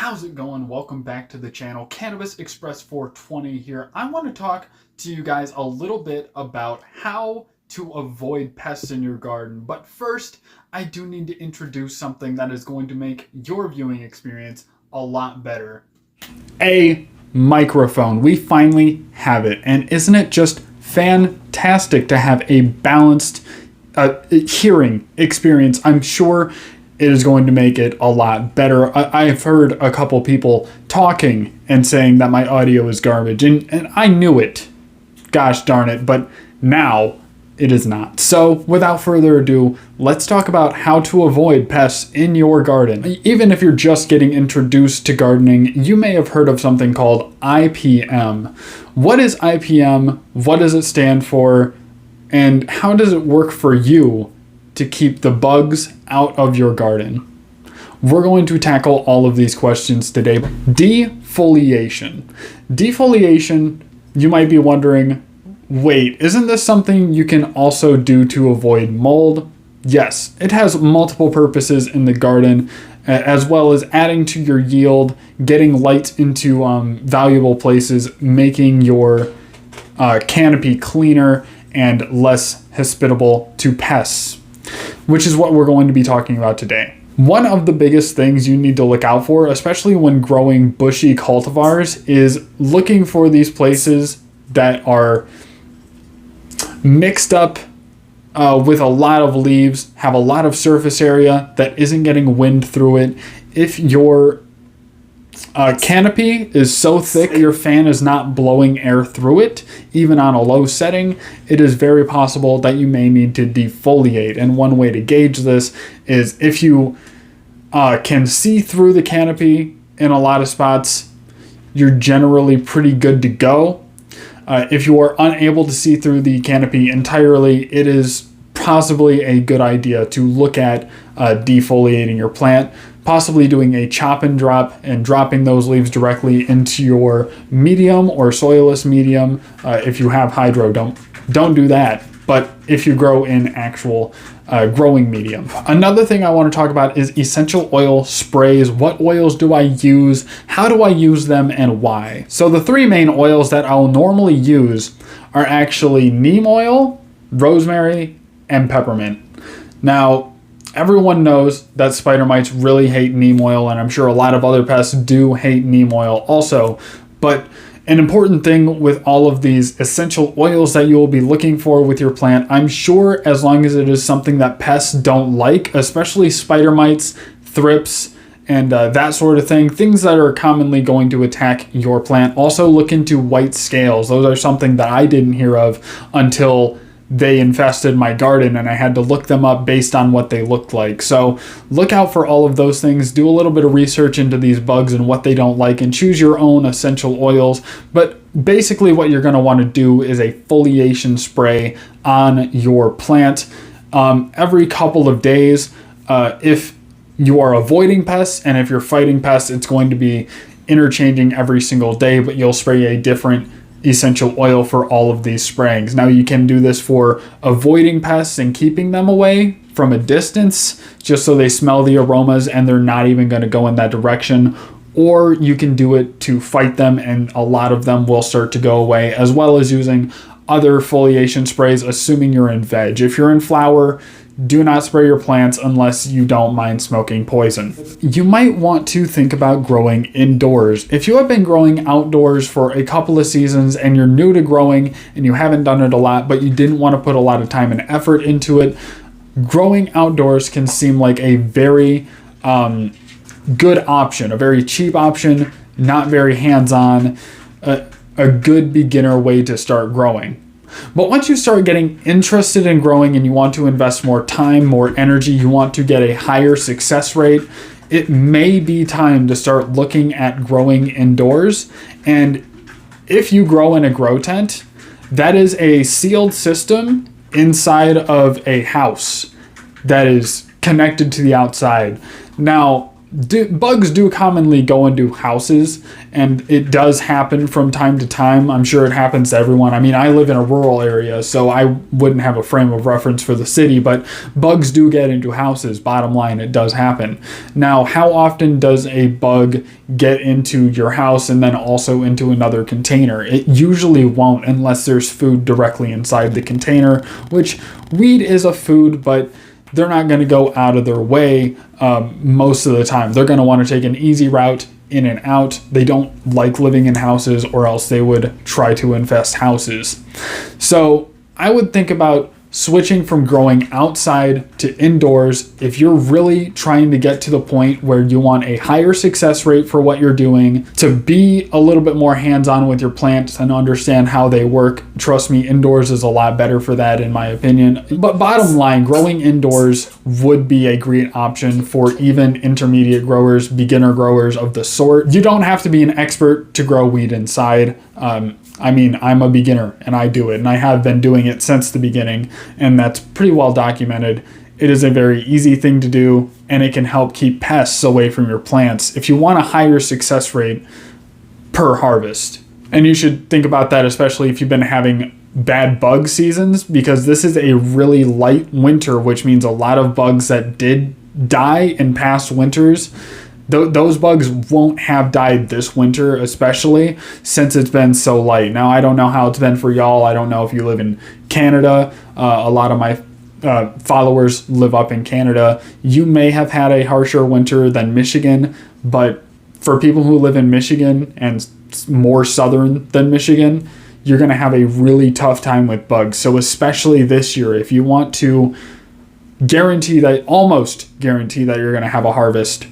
How's it going? Welcome back to the channel. Cannabis Express 420 here. I want to talk to you guys a little bit about how to avoid pests in your garden. But first, I do need to introduce something that is going to make your viewing experience a lot better. A microphone. We finally have it. And isn't it just fantastic to have a balanced hearing experience? I'm sure it is going to make it a lot better. I've heard a couple people talking and saying that my audio is garbage, and I knew it, gosh darn it, but now it is not. So without further ado, let's talk about how to avoid pests in your garden. Even if you're just getting introduced to gardening, you may have heard of something called IPM. What is IPM? What does it stand for? And how does it work for you to keep the bugs out of your garden? We're going to tackle all of these questions today. Defoliation. Defoliation, you might be wondering, wait, isn't this something you can also do to avoid mold? Yes, it has multiple purposes in the garden, as well as adding to your yield, getting light into valuable places, making your canopy cleaner and less hospitable to pests, which is what we're going to be talking about today. One of the biggest things you need to look out for, especially when growing bushy cultivars, is looking for these places that are mixed up with a lot of leaves, have a lot of surface area that isn't getting wind through it. If your canopy is so thick your fan is not blowing air through it, even on a low setting, it is very possible that you may need to defoliate. And one way to gauge this is if you can see through the canopy in a lot of spots, you're generally pretty good to go. If you are unable to see through the canopy entirely, it is possibly a good idea to look at defoliating your plant, possibly doing a chop and drop and dropping those leaves directly into your medium or soilless medium. If you have hydro, don't do that. But if you grow in actual growing medium. Another thing I want to talk about is essential oil sprays. What oils do I use? How do I use them and why? So the three main oils that I'll normally use are actually neem oil, rosemary, and peppermint. Now, everyone knows that spider mites really hate neem oil, and I'm sure a lot of other pests do hate neem oil also. But an important thing with all of these essential oils that you will be looking for with your plant, I'm sure as long as it is something that pests don't like, especially spider mites, thrips, and that sort of thing, things that are commonly going to attack your plant. Also look into white scales. Those are something that I didn't hear of until they infested my garden, and I had to look them up based on what they looked like. So look out for all of those things. Do a little bit of research into these bugs and what they don't like, and choose your own essential oils. But basically what you're going to want to do is a foliation spray on your plant every couple of days. If you are avoiding pests, and if you're fighting pests, it's going to be interchanging every single day, but you'll spray a different essential oil for all of these sprayings. Now you can do this for avoiding pests and keeping them away from a distance, just so they smell the aromas and they're not even going to go in that direction. Or you can do it to fight them, and a lot of them will start to go away, as well as using other foliation sprays, assuming you're in veg. If you're in flower, do not spray your plants unless you don't mind smoking poison. You might want to think about growing indoors. If you have been growing outdoors for a couple of seasons and you're new to growing and you haven't done it a lot, but you didn't want to put a lot of time and effort into it, growing outdoors can seem like a very good option, a very cheap option, not very hands-on, a good beginner way to start growing. But once you start getting interested in growing and you want to invest more time, more energy, you want to get a higher success rate, it may be time to start looking at growing indoors. And if you grow in a grow tent, that is a sealed system inside of a house that is connected to the outside. Now, bugs do commonly go into houses, and it does happen from time to time. I'm sure it happens to everyone. I mean, I live in a rural area, so I wouldn't have a frame of reference for the city, but bugs do get into houses. Bottom line, it does happen. Now, how often does a bug get into your house and then also into another container? It usually won't unless there's food directly inside the container, which weed is a food, but they're not going to go out of their way most of the time. They're going to want to take an easy route in and out. They don't like living in houses, or else they would try to infest houses. So I would think about switching from growing outside to indoors if you're really trying to get to the point where you want a higher success rate for what you're doing, to be a little bit more hands-on with your plants and understand how they work. Trust me, indoors is a lot better for that, in my opinion. But bottom line, growing indoors would be a great option for even intermediate growers, beginner growers of the sort. You don't have to be an expert to grow weed inside. I mean, I'm a beginner and I do it, and I have been doing it since the beginning, and that's pretty well documented. It is a very easy thing to do, and it can help keep pests away from your plants if you want a higher success rate per harvest. And you should think about that, especially if you've been having bad bug seasons, because this is a really light winter, which means a lot of bugs that did die in past winters, those bugs won't have died this winter, especially since it's been so light. Now, I don't know how it's been for y'all. I don't know if you live in Canada. A lot of my followers live up in Canada. You may have had a harsher winter than Michigan, but for people who live in Michigan and more southern than Michigan, you're going to have a really tough time with bugs. So especially this year, if you want to almost guarantee that you're going to have a harvest,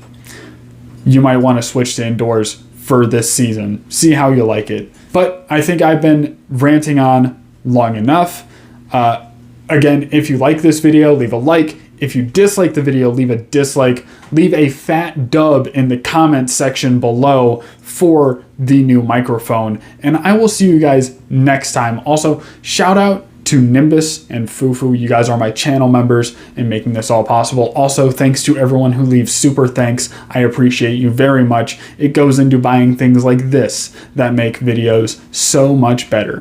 you might want to switch to indoors for this season. See how you like it. But I think I've been ranting on long enough. Again, if you like this video, leave a like. If you dislike the video, leave a dislike. Leave a fat dub in the comments section below for the new microphone. And I will see you guys next time. Also, shout out to Nimbus and Fufu. You guys are my channel members in making this all possible. Also, thanks to everyone who leaves super thanks. I appreciate you very much. It goes into buying things like this that make videos so much better.